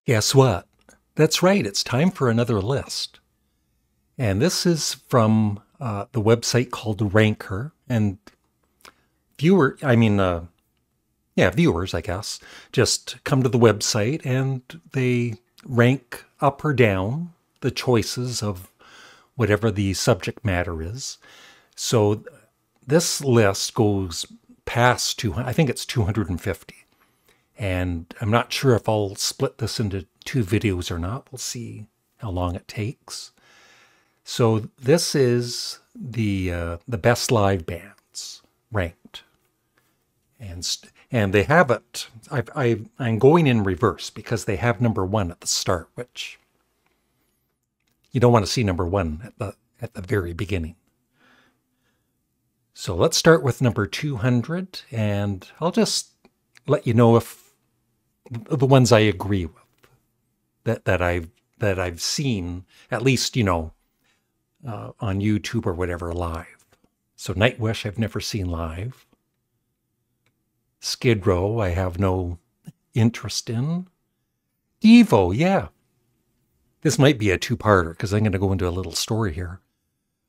Guess what? That's right, it's time for another list. And this is from the website called Ranker. And viewers, I guess, just come to the website and they rank up or down the choices of whatever the subject matter is. So this list goes past 200, I think it's 250. And I'm not sure if I'll split this into two videos or not. We'll see how long it takes. So this is the best live bands ranked, and they have it. I'm going in reverse because they have number one at the start, which you don't want to see number one at the very beginning. So let's start with number 200, and I'll just let you know if the ones I agree with that I've seen, at least, on YouTube or whatever, live. So Nightwish I've never seen live. Skid Row I have no interest in. Devo, yeah. This might be a two-parter because I'm going to go into a little story here.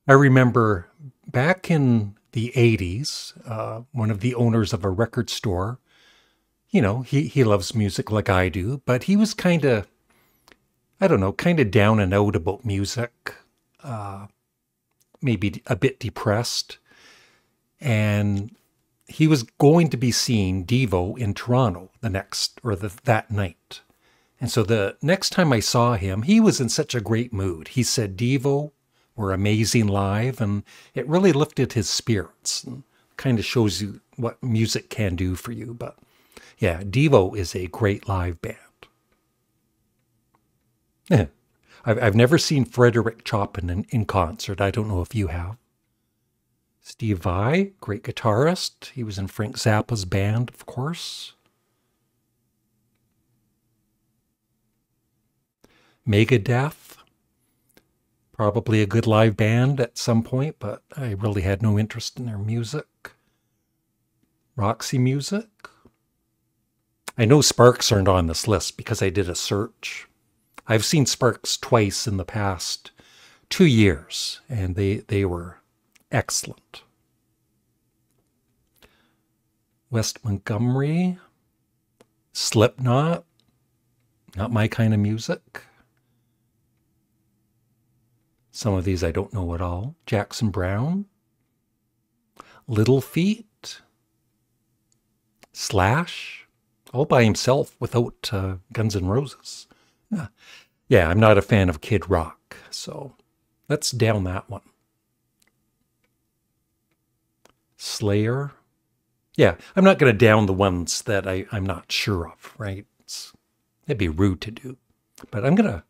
I remember back in the 80s, one of the owners of a record store, he loves music like I do, but he was kind of down and out about music, maybe a bit depressed. And he was going to be seeing Devo in Toronto that night. And so the next time I saw him, he was in such a great mood. He said Devo were amazing live, and it really lifted his spirits and kind of shows you what music can do for you. But yeah, Devo is a great live band. Yeah. I've never seen Frederick Chopin in concert. I don't know if you have. Steve Vai, great guitarist. He was in Frank Zappa's band, of course. Megadeth, probably a good live band at some point, but I really had no interest in their music. Roxy Music. I know Sparks aren't on this list because I did a search. I've seen Sparks twice in the past 2 years, and they were excellent. West Montgomery, Slipknot, not my kind of music. Some of these I don't know at all. Jackson Browne, Little Feat, Slash, all by himself without Guns N' Roses. Yeah, I'm not a fan of Kid Rock, so let's down that one. Slayer. Yeah, I'm not going to down the ones that I'm not sure of, right? It'd be rude to do. But I'm going to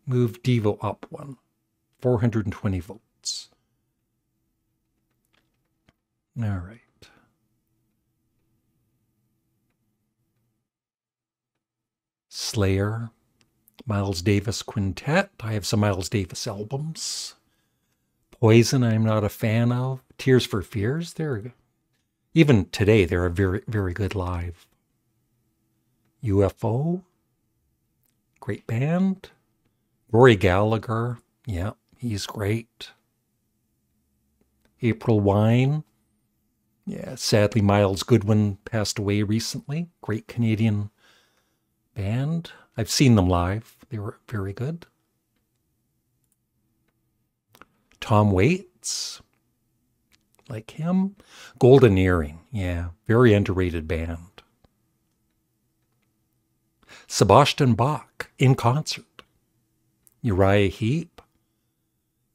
move Devo up one. 420 votes. All right. Slayer, Miles Davis Quintet. I have some Miles Davis albums. Poison, I'm not a fan of. Tears for Fears, even today, they're a very, very good live. UFO, great band. Rory Gallagher, yeah, he's great. April Wine, yeah, sadly Miles Goodwin passed away recently. Great Canadian band. I've seen them live. They were very good. Tom Waits, like him. Golden Earring, yeah, very underrated band. Sebastian Bach in concert. Uriah Heep.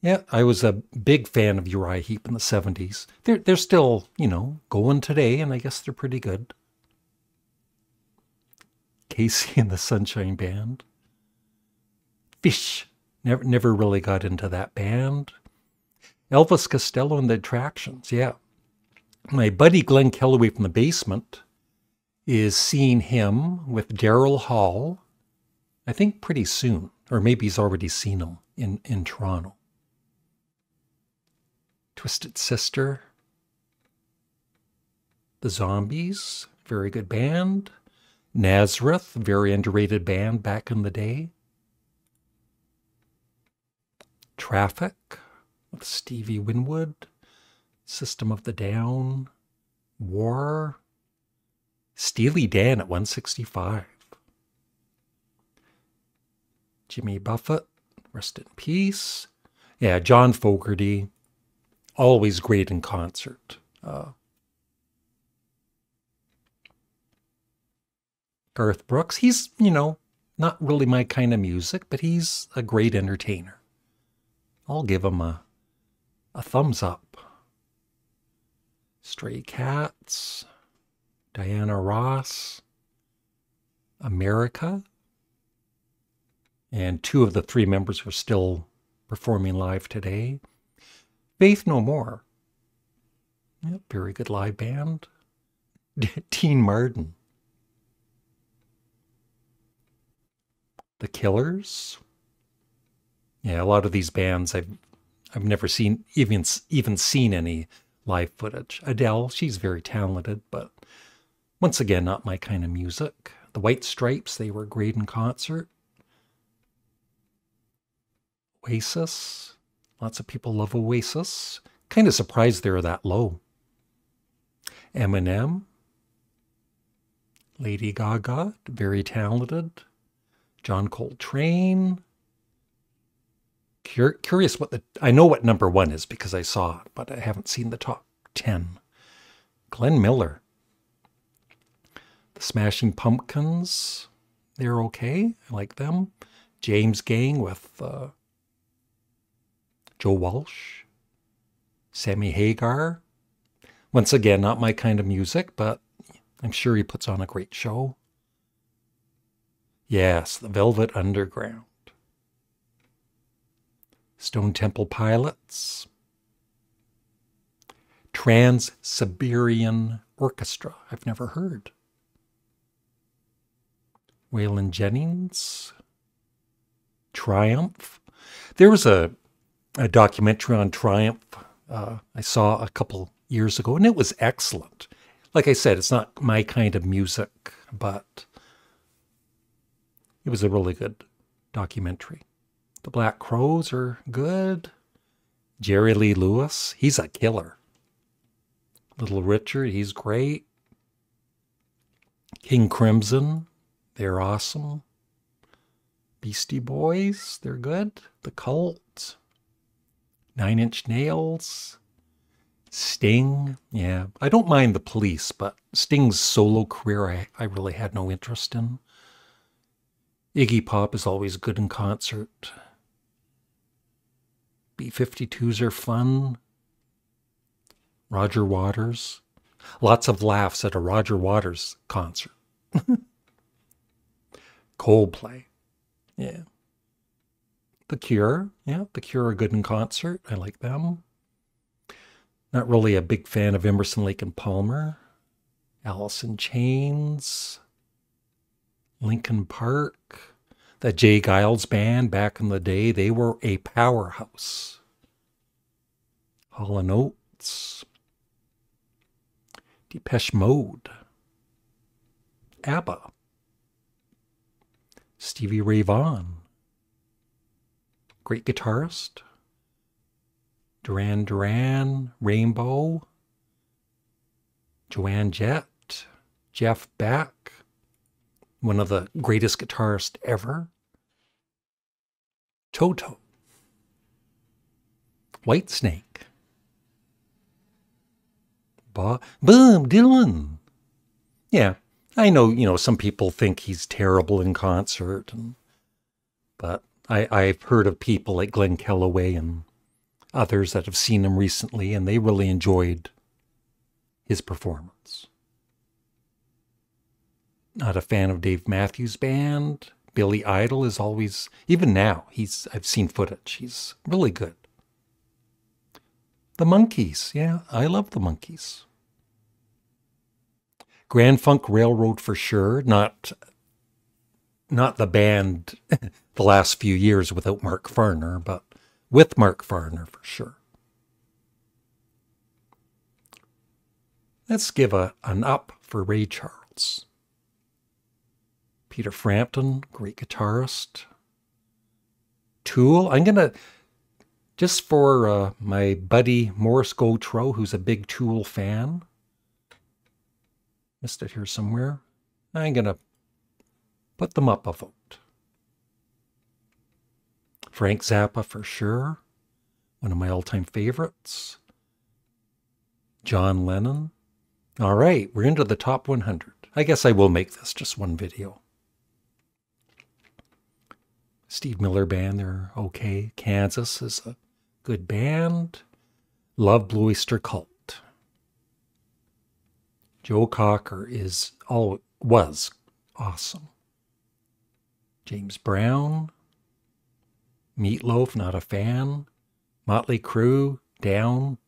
Yeah, I was a big fan of Uriah Heep in the 70s. They're still, going today, and I guess they're pretty good. Casey and the Sunshine Band. Fish. Never really got into that band. Elvis Costello and the Attractions, yeah. My buddy Glenn Kellaway from the Basement is seeing him with Daryl Hall, I think pretty soon, or maybe he's already seen him in Toronto. Twisted Sister. The Zombies. very good band. Nazareth, very underrated band back in the day. Traffic with Stevie Winwood. System of the Down. War. Steely Dan at 165. Jimmy Buffett, rest in peace. Yeah, John Fogerty, always great in concert. Garth Brooks, he's, not really my kind of music, but he's a great entertainer. I'll give him a thumbs up. Stray Cats, Diana Ross, America, and 2 of the 3 members are still performing live today. Faith No More, yep, very good live band. Dean Martin. The Killers. Yeah, a lot of these bands I've never seen, even seen any live footage. Adele, she's very talented, but once again, not my kind of music. The White Stripes, they were great in concert. Oasis, lots of people love Oasis. Kind of surprised they're that low. Eminem, Lady Gaga, very talented. John Coltrane. Curious I know what number 1 is because I saw it, but I haven't seen the top 10. Glenn Miller. The Smashing Pumpkins, they're okay. I like them. James Gang with Joe Walsh. Sammy Hagar. Once again, not my kind of music, but I'm sure he puts on a great show. Yes, the Velvet Underground. Stone Temple Pilots. Trans-Siberian Orchestra. I've never heard. Waylon Jennings. Triumph. There was a documentary on Triumph I saw a couple years ago, and it was excellent. Like I said, it's not my kind of music, but it was a really good documentary. The Black Crowes are good. Jerry Lee Lewis, he's a killer. Little Richard, he's great. King Crimson, they're awesome. Beastie Boys, they're good. The Cult. 9 Inch Nails. Sting, yeah. I don't mind the Police, but Sting's solo career I really had no interest in. Iggy Pop is always good in concert. B-52s are fun. Roger Waters. Lots of laughs at a Roger Waters concert. Coldplay. Yeah. The Cure. Yeah, The Cure are good in concert. I like them. Not really a big fan of Emerson, Lake and Palmer. Alice in Chains. Linkin Park. The Jay Giles Band back in the day, they were a powerhouse. Hall & Oates. Depeche Mode. ABBA. Stevie Ray Vaughan. Great guitarist. Duran Duran, Rainbow. Joan Jett. Jeff Beck. One of the greatest guitarists ever. Toto. Whitesnake. Bob Dylan. Yeah, I know, some people think he's terrible in concert, but I've heard of people like Glenn Kellaway and others that have seen him recently, and they really enjoyed his performance. Not a fan of Dave Matthews Band. Billy Idol is always, even now, I've seen footage. He's really good. The Monkees, yeah, I love the Monkees. Grand Funk Railroad for sure, not the band the last few years without Mark Farner, but with Mark Farner for sure. Let's give an up for Ray Charles. Peter Frampton, great guitarist. Tool. I'm going to, just for my buddy Morris Gautreaux, who's a big Tool fan. Missed it here somewhere. I'm going to put them up a vote. Frank Zappa for sure. One of my all-time favorites. John Lennon. All right, we're into the top 100. I guess I will make this just one video. Steve Miller Band, they're okay. Kansas is a good band. Love Blue Oyster Cult. Joe Cocker was awesome. James Brown. Meatloaf, not a fan. Motley Crue, down.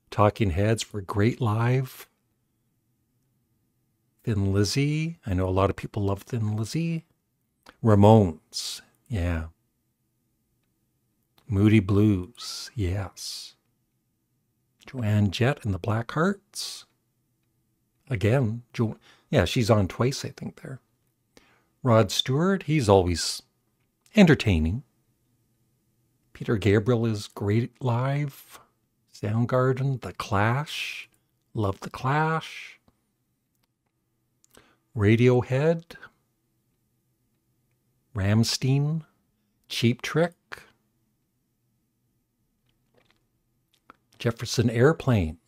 Talking Heads were great live. Thin Lizzy. I know a lot of people love Thin Lizzy. Ramones. Yeah. Moody Blues. Yes. Joan Jett and the Blackhearts. Again, yeah, she's on twice, I think, there. Rod Stewart, he's always entertaining. Peter Gabriel is great live. Soundgarden, The Clash. Love The Clash. Radiohead. Rammstein. Cheap Trick. Jefferson Airplane.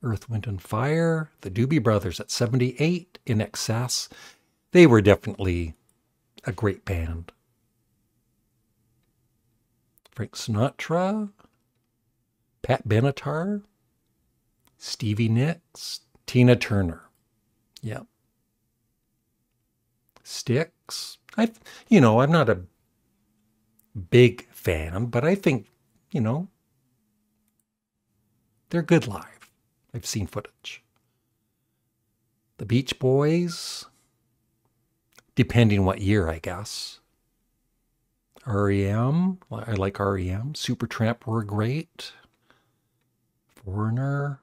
Earth, Wind and Fire. The Doobie Brothers at 78. In Excess. They were definitely a great band. Frank Sinatra. Pat Benatar. Stevie Nicks. Tina Turner. Yep. Styx. I'm not a big fan, but I think, they're good live. I've seen footage. The Beach Boys. Depending what year, I guess. REM. I like REM. Supertramp were great. Foreigner.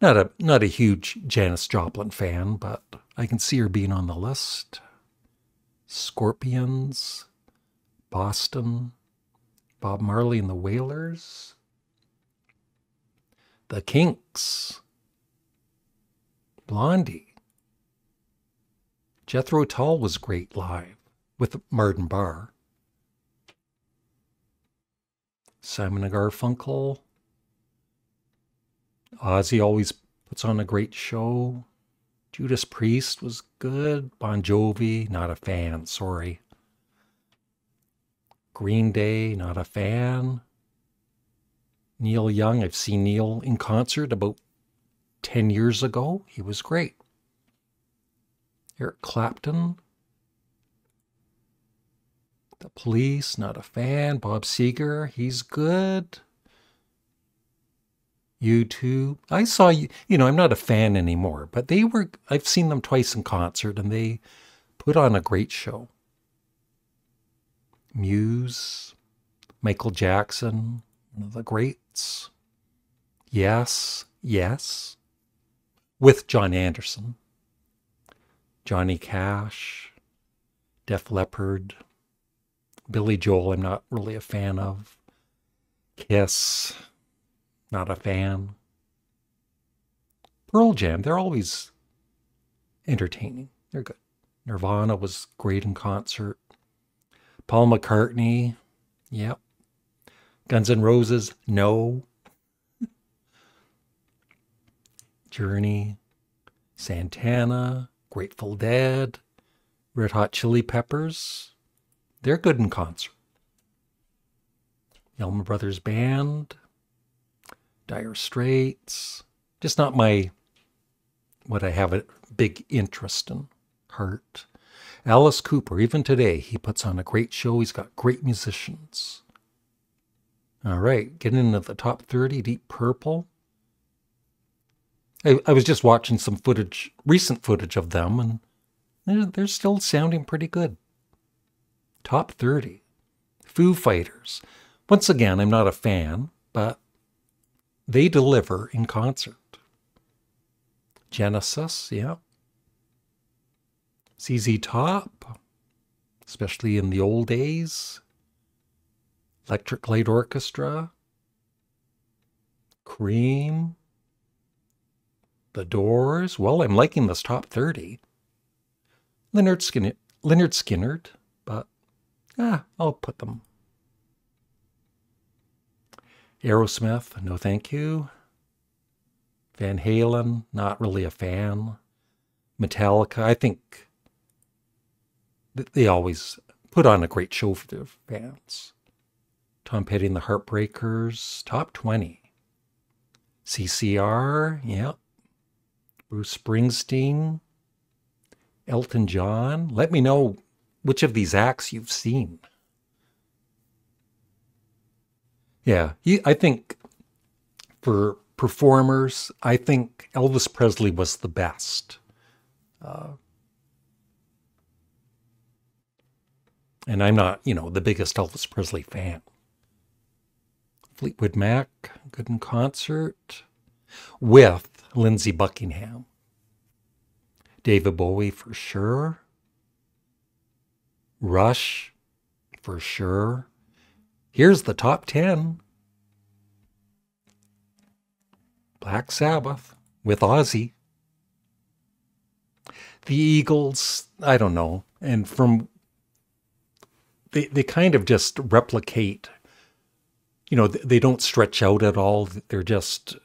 Not a huge Janis Joplin fan, but I can see her being on the list. Scorpions. Boston. Bob Marley and the Wailers. The Kinks. Blondie. Jethro Tull was great live with Martin Barr. Simon and Garfunkel. Ozzy always puts on a great show. Judas Priest was good. Bon Jovi, not a fan, sorry. Green Day, not a fan. Neil Young, I've seen Neil in concert about 10 years ago. He was great. Eric Clapton. The Police, not a fan. Bob Seger, he's good. U2. I saw, I'm not a fan anymore, but I've seen them twice in concert and they put on a great show. Muse, Michael Jackson, one of the greats. Yes. With John Anderson. Johnny Cash, Def Leppard, Billy Joel, I'm not really a fan of. Kiss, not a fan. Pearl Jam, they're always entertaining. They're good. Nirvana was great in concert. Paul McCartney, yep. Guns N' Roses, no. Journey, Santana, Grateful Dead, Red Hot Chili Peppers, they're good in concert. Elmer Brothers Band, Dire Straits, just not what I have a big interest in, heart. Alice Cooper, even today, he puts on a great show. He's got great musicians. All right, getting into the top 30, Deep Purple. I was just watching some recent footage of them, and they're still sounding pretty good. Top 30. Foo Fighters. Once again, I'm not a fan, but they deliver in concert. Genesis, yeah. ZZ Top, especially in the old days. Electric Light Orchestra. Cream. The Doors. Well, I'm liking this top 30. Lynyrd Skynyrd, but I'll put them. Aerosmith, no thank you. Van Halen, not really a fan. Metallica, I think they always put on a great show for their fans. Tom Petty and the Heartbreakers, top 20. CCR, yeah. Bruce Springsteen, Elton John. Let me know which of these acts you've seen. Yeah, I think for performers, I think Elvis Presley was the best. And I'm not, the biggest Elvis Presley fan. Fleetwood Mac, good in concert, with Lindsey Buckingham. David Bowie for sure. Rush for sure. Here's the top 10. Black Sabbath with Ozzy. The Eagles, I don't know. And they kind of just replicate, they don't stretch out at all. They're just,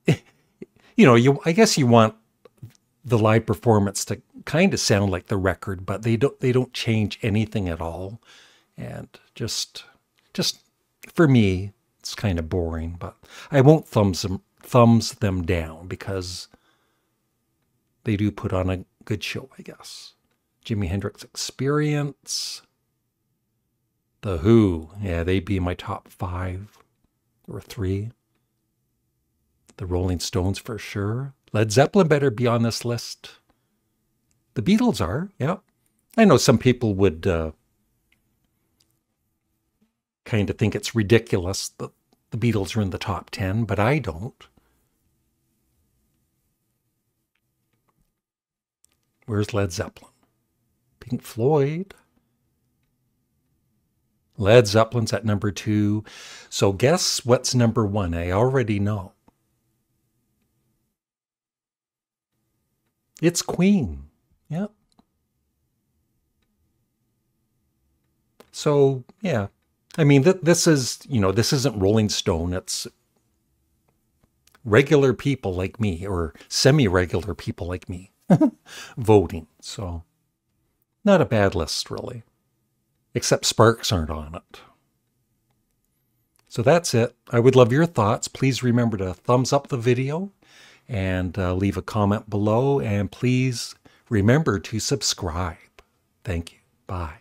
I guess you want the live performance to kind of sound like the record, but they don't change anything at all. And just for me, it's kind of boring, but I won't thumbs them down because they do put on a good show, I guess. Jimi Hendrix Experience. The Who, yeah, they'd be my top 5 or 3. The Rolling Stones for sure. Led Zeppelin better be on this list. The Beatles are, yeah. I know some people would kind of think it's ridiculous that the Beatles are in the top 10, but I don't. Where's Led Zeppelin? Pink Floyd. Led Zeppelin's at number 2. So guess what's number 1? I already know. It's Queen. Yeah. So, yeah. I mean, this is, this isn't Rolling Stone. It's regular people like me, or semi-regular people like me, voting. So, not a bad list, really. Except Sparks aren't on it. So that's it. I would love your thoughts. Please remember to thumbs up the video and leave a comment below. And please remember to subscribe. Thank you. Bye.